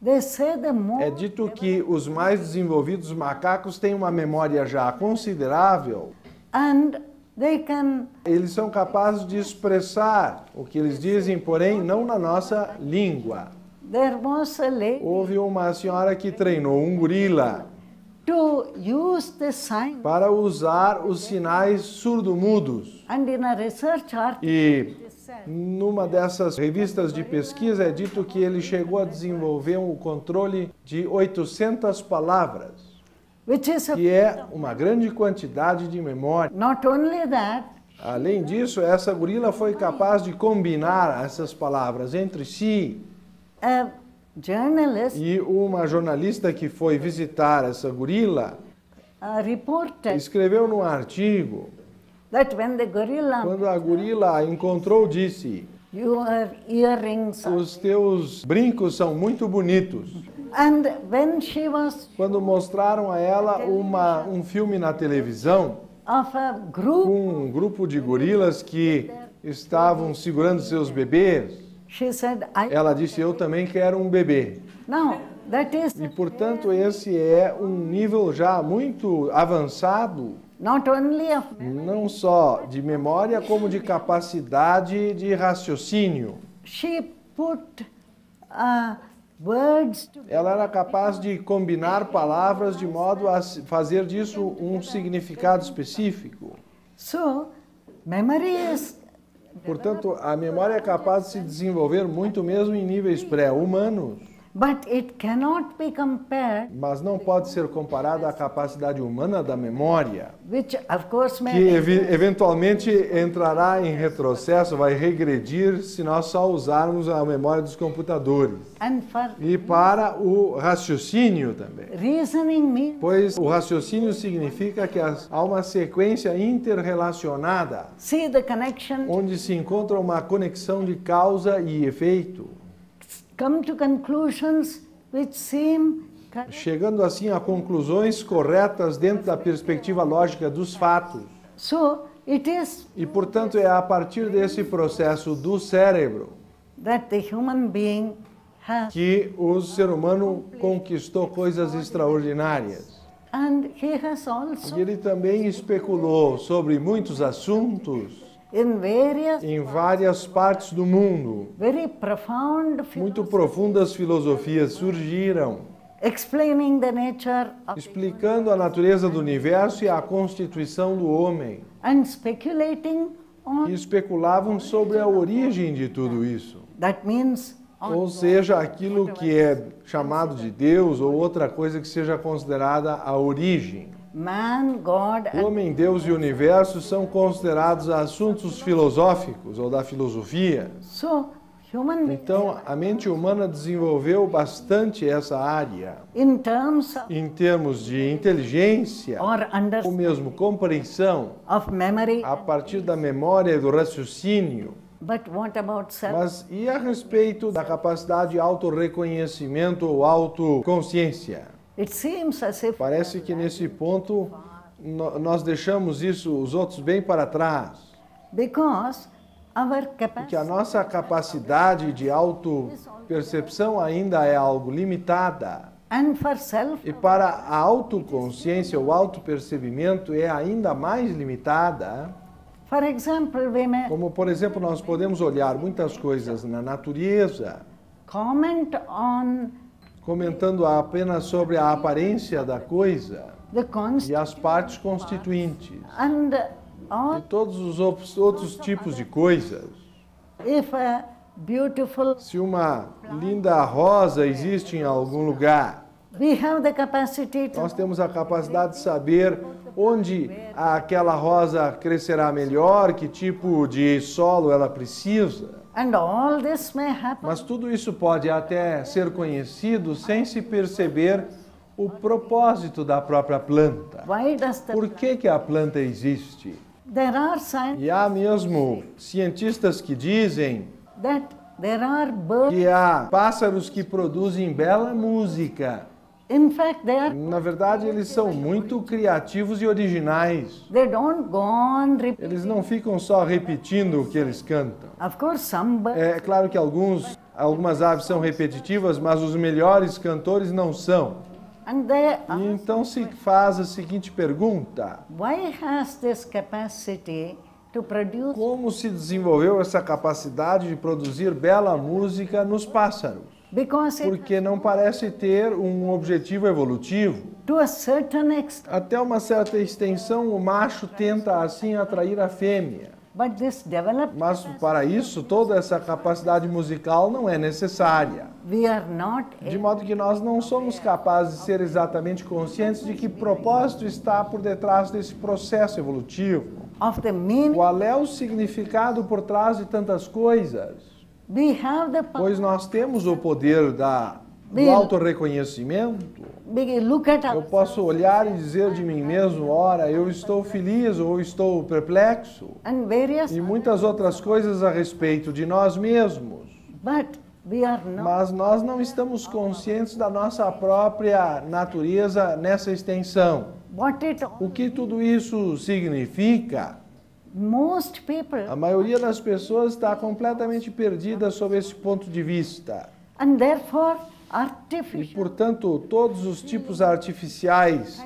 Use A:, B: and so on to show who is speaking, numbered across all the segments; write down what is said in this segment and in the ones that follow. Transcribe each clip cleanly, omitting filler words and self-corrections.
A: They say the more
B: É dito que os mais desenvolvidos macacos têm uma memória já considerável.
A: and they can
B: Eles são capazes de expressar o que eles dizem, porém não na nossa língua.
A: there was a lady
B: Houve uma senhora que treinou um gorila
A: to use the sign,
B: para usar os sinais surdo-mudos.
A: and in a research article
B: E numa dessas revistas de pesquisa é dito que ele chegou a desenvolver um controle de 800 palavras,
A: which is
B: que é uma grande quantidade de memória.
A: not only that,
B: Além disso, essa gorila foi capaz de combinar essas palavras entre si.
A: a journalist
B: E uma jornalista que foi visitar essa gorila
A: reported
B: escreveu num artigo,
A: that when the gorilla,
B: quando a gorila a encontrou, disse:
A: your earrings,
B: os teus brincos são muito bonitos.
A: and when she was
B: Quando mostraram a ela um filme na televisão
A: of a group,
B: com um grupo de gorilas que estavam segurando seus bebês,
A: she said, I
B: ela disse: eu também quero um bebê.
A: now that is
B: E, portanto, esse é um nível já muito avançado,
A: not only of
B: não só de memória, como de capacidade de raciocínio.
A: she put words to,
B: Ela era capaz de combinar palavras de modo a fazer disso um significado específico.
A: so memory is,
B: Portanto, a memória é capaz de se desenvolver muito mesmo em níveis pré-humanos,
A: but it cannot be compared,
B: mas não pode ser comparada à capacidade humana da memória,
A: which of course
B: que
A: may
B: eventualmente entrará em retrocesso, vai regredir se nós só usarmos a memória dos computadores.
A: and for
B: E para o raciocínio também.
A: reasoning means
B: Pois o raciocínio significa que há uma sequência interrelacionada,
A: see the connection,
B: onde se encontra uma conexão de causa e efeito,
A: come to conclusions which seem correct.
B: chegando assim a conclusões corretas dentro da perspectiva lógica dos fatos.
A: So it is
B: E, portanto, é a partir desse processo do cérebro
A: that the human being has,
B: que o ser humano conquistou coisas extraordinárias.
A: and he has also
B: E ele também especulou sobre muitos assuntos
A: in various
B: em várias partes do mundo.
A: very profound
B: Muito profundas filosofias surgiram,
A: explaining the nature of
B: explicando a natureza do universo e a constituição do homem.
A: and speculating
B: E
A: on
B: especulavam sobre a origem de tudo isso.
A: that means on
B: Ou seja, aquilo que é chamado de Deus ou outra coisa que seja considerada a origem.
A: man, God,
B: O homem, Deus e o universo são considerados assuntos filosóficos ou da filosofia.
A: so human
B: Então, a mente humana desenvolveu bastante essa área
A: in terms
B: em termos de inteligência
A: or under
B: ou mesmo compreensão
A: of memory,
B: a partir da memória e do raciocínio.
A: but what about self?
B: Mas e a respeito da capacidade de autorreconhecimento ou autoconsciência?
A: It seems as if
B: Parece que nesse ponto nós deixamos isso, os outros, bem para trás.
A: because our
B: Que a
A: capacity
B: nossa capacidade de autopercepção ainda é algo limitada.
A: and for self
B: E para a autoconsciência, o autopercebimento é ainda mais limitada.
A: for example we may
B: Como, por exemplo, nós podemos olhar muitas coisas na natureza,
A: comment on
B: comentando apenas sobre a aparência da coisa
A: the const
B: e as partes constituintes,
A: and
B: e
A: all
B: todos os outros tipos de coisas.
A: if a beautiful
B: Se uma linda rosa existe em algum lugar,
A: we have the capacity to
B: nós temos a capacidade de saber onde aquela rosa crescerá melhor, que tipo de solo ela precisa.
A: and all this may happen
B: Mas tudo isso pode até ser conhecido sem se perceber o propósito da própria planta.
A: why does the
B: Por que a planta existe?
A: there are signs
B: E há mesmo cientistas que dizem
A: that there are birds
B: que há pássaros que produzem bela música.
A: In fact,
B: Na verdade, eles são muito criativos e originais.
A: they don't go on repeating.
B: Eles não ficam só repetindo o que eles cantam.
A: Of course, some birds,
B: É claro que algumas aves são repetitivas, mas os melhores cantores não são.
A: and they
B: E então se faz a seguinte pergunta:
A: why has this capacity to produce?
B: como se desenvolveu essa capacidade de produzir bela música nos pássaros?
A: Because it,
B: Porque não parece ter um objetivo evolutivo.
A: to a certain extent,
B: Até uma certa extensão, o macho tenta assim atrair a fêmea.
A: but this developed,
B: Mas para isso, toda essa capacidade musical não é necessária.
A: we are not
B: De modo que nós não somos capazes de ser exatamente conscientes de que propósito está por detrás desse processo evolutivo.
A: of the meaning.
B: Qual é o significado por trás de tantas coisas?
A: We have the power.
B: Pois nós temos o poder do autorreconhecimento.
A: We look at
B: Eu
A: our,
B: posso olhar e dizer de mim mesmo, ora, eu estou feliz ou estou perplexo.
A: and various,
B: E muitas outras coisas a respeito de nós mesmos.
A: but we are not.
B: Mas nós não estamos conscientes da nossa própria natureza nessa extensão.
A: What it,
B: O que tudo isso significa?
A: most people,
B: A maioria das pessoas está completamente perdida sob esse ponto de vista.
A: and therefore
B: E,
A: artificial
B: portanto, todos os tipos artificiais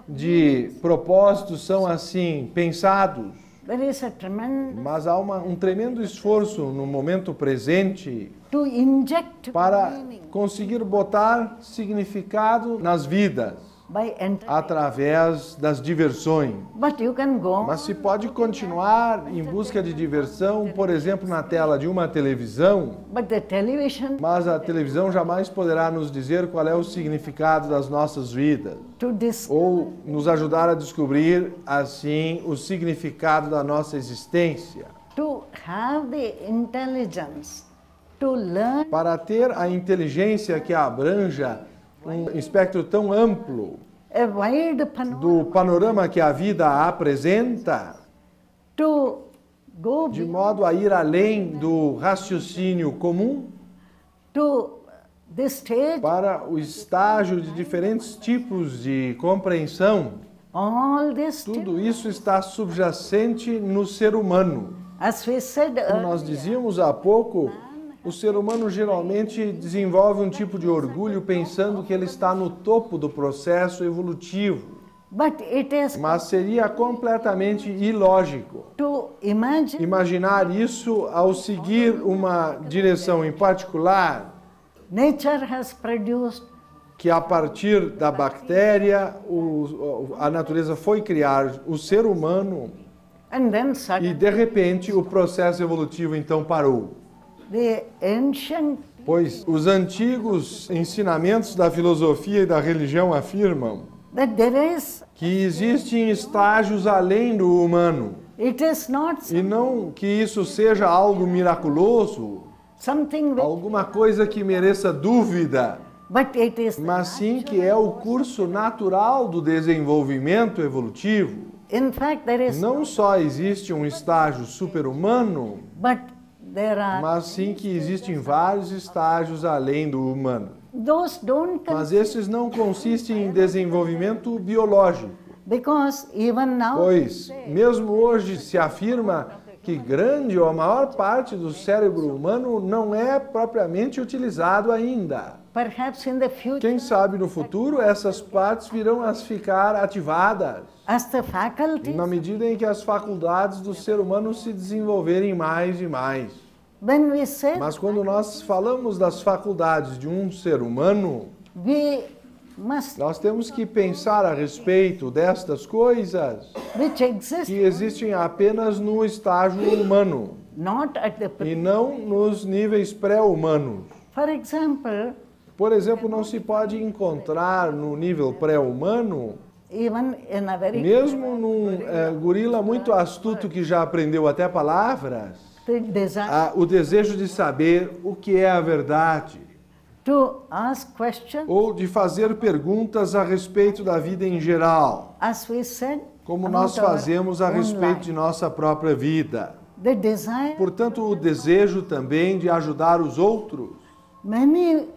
B: de propósitos são assim pensados.
A: there is a tremendous
B: Mas há um tremendo esforço no momento presente
A: to inject
B: para
A: meaning
B: conseguir botar significado nas vidas
A: by entertainment.
B: através das diversões.
A: But you can go
B: Mas se pode continuar em busca de diversão, por exemplo, na tela de uma televisão,
A: but the television
B: mas a televisão jamais poderá nos dizer qual é o significado das nossas vidas,
A: to this
B: ou nos ajudar a descobrir, assim, o significado da nossa existência.
A: to have the intelligence to learn
B: Para ter a inteligência que abranja um espectro tão amplo
A: a wide panorama,
B: do panorama que a vida apresenta,
A: to go
B: de modo a ir além do raciocínio comum
A: to the stage,
B: para o estágio de diferentes tipos de compreensão.
A: all this,
B: Tudo isso está subjacente no ser humano.
A: as we said
B: Como nós
A: earlier,
B: dizíamos há pouco, o ser humano geralmente desenvolve um tipo de orgulho pensando que ele está no topo do processo evolutivo.
A: but it is
B: Mas seria completamente ilógico
A: to imagine
B: imaginar isso ao seguir uma direção em particular,
A: nature has produced
B: que a partir da bactéria a natureza foi criar o ser humano
A: and then
B: e
A: suddenly
B: de repente o processo evolutivo então parou.
A: the ancient
B: Pois os antigos ensinamentos da filosofia e da religião afirmam
A: that there is,
B: que existem estágios além do humano
A: it is not
B: e não que isso seja algo miraculoso,
A: something which,
B: alguma coisa que mereça dúvida,
A: but it is
B: mas sim que é o curso natural do desenvolvimento evolutivo.
A: in fact there is
B: Não só existe um estágio super-humano,
A: but there are
B: mas sim que existem vários estágios além do humano.
A: those don't
B: Mas esses não consistem em desenvolvimento biológico,
A: because even now
B: pois mesmo hoje se afirma que grande ou a maior parte do cérebro humano não é propriamente utilizado ainda.
A: perhaps in the future
B: Quem sabe no futuro essas partes virão a ficar ativadas,
A: as the faculties,
B: na medida em que as faculdades do ser humano se desenvolverem mais e mais.
A: when we say
B: Mas quando nós falamos das faculdades de um ser humano,
A: we must
B: nós temos que pensar a respeito destas coisas
A: which exist
B: que existem apenas no estágio humano
A: not at the
B: e não nos níveis pré-humanos.
A: for example
B: Por exemplo, não se pode encontrar no nível pré-humano,
A: even in a very
B: mesmo num gorila muito astuto que já aprendeu até palavras,
A: the desire
B: o desejo de saber o que é a verdade,
A: to ask questions
B: ou de fazer perguntas a respeito da vida em geral,
A: as we said
B: como
A: about
B: nós
A: our
B: fazemos a
A: own
B: respeito
A: life.
B: de nossa própria vida.
A: The desire
B: Portanto, o desejo também de ajudar os outros.
A: many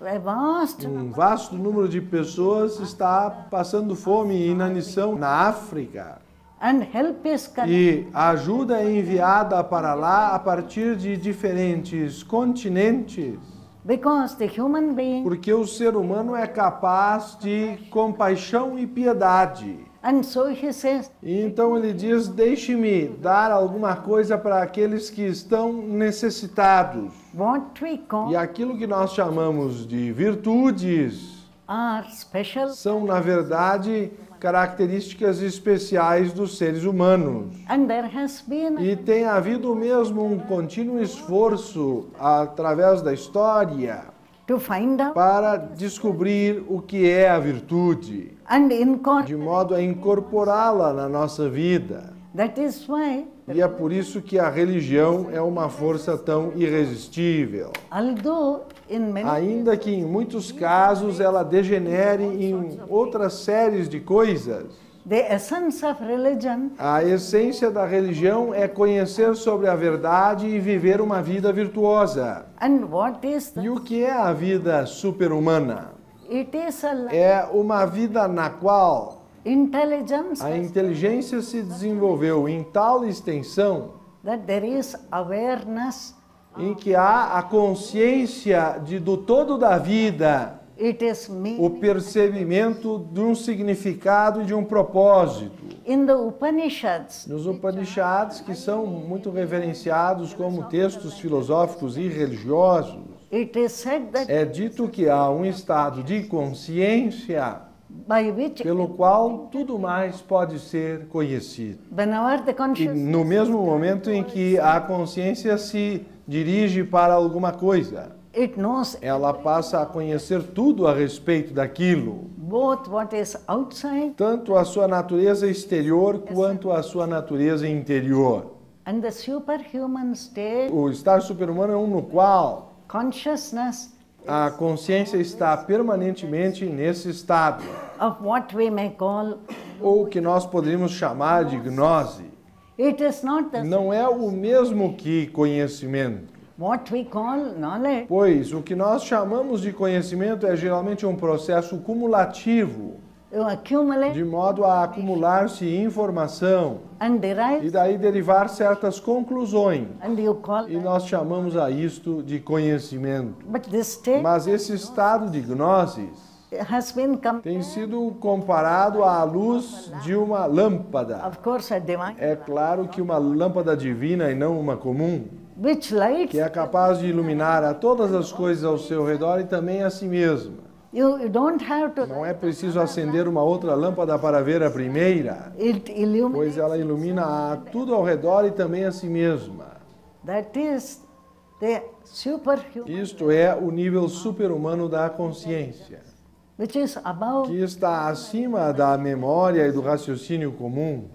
A: A vast
B: vasto número de pessoas está passando fome e inanição na África.
A: and help is coming.
B: E a ajuda é enviada para lá a partir de diferentes continentes,
A: Because the human being
B: porque o ser humano é capaz de compaixão e piedade.
A: and so he says,
B: E então ele diz: deixe-me dar alguma coisa para aqueles que estão necessitados.
A: what we call
B: E aquilo que nós chamamos de virtudes
A: are special
B: são, na verdade, características especiais dos seres humanos.
A: and there has been
B: E tem havido mesmo um contínuo esforço através da história
A: to find out
B: para descobrir o que é a virtude,
A: and incorporate.
B: de modo a incorporá-la na nossa vida.
A: That is why,
B: E é por isso que a religião é uma força tão irresistível.
A: although in many
B: Ainda que em muitos casos ela degenere em outras séries de coisas,
A: the essence of religion
B: a essência da religião é conhecer sobre a verdade e viver uma vida virtuosa.
A: and what is
B: E
A: the,
B: o que é a vida super-humana?
A: it is a
B: É uma vida na qual
A: intelligence
B: a inteligência se desenvolveu em tal extensão
A: that there is awareness,
B: em que há a consciência do todo da vida,
A: it is
B: o
A: me.
B: percebimento de um significado e de um propósito.
A: In the Upanishads,
B: Nos Upanishads, que são muito reverenciados como textos filosóficos e religiosos,
A: it is said that
B: é dito que há um estado de consciência
A: by which
B: pelo qual tudo mais pode ser conhecido.
A: whenever the
B: E
A: consciousness
B: no mesmo momento em que a consciência se dirige para alguma coisa,
A: it knows
B: ela passa a conhecer tudo a respeito daquilo,
A: both what is outside
B: tanto a sua natureza exterior quanto a sua natureza interior.
A: and the superhuman state,
B: O estar super-humano é um no qual
A: consciousness
B: a consciência está permanentemente nesse estado,
A: of what we may call,
B: ou que nós poderíamos chamar de gnose.
A: it is not the
B: Não é o mesmo que conhecimento,
A: what we call knowledge.
B: pois o que nós chamamos de conhecimento é geralmente um processo cumulativo,
A: You accumulate
B: de modo a acumular-se informação
A: and
B: e
A: derive
B: daí derivar certas conclusões.
A: and you call
B: E nós chamamos a isto de conhecimento.
A: but this state
B: Mas esse estado de gnosis
A: has been
B: tem sido comparado à luz de uma lâmpada.
A: of course a divine
B: É claro que uma lâmpada divina e não uma comum,
A: which lights
B: que é capaz de iluminar a todas as coisas ao seu redor e também a si mesma.
A: you don't have to
B: Não é preciso acender uma outra lâmpada para ver a primeira,
A: it illuminates.
B: pois ela ilumina a tudo ao redor e também a si mesma.
A: That is the superhuman
B: Isto é o nível super-humano da consciência,
A: which is above
B: que está acima da memória e do raciocínio comum.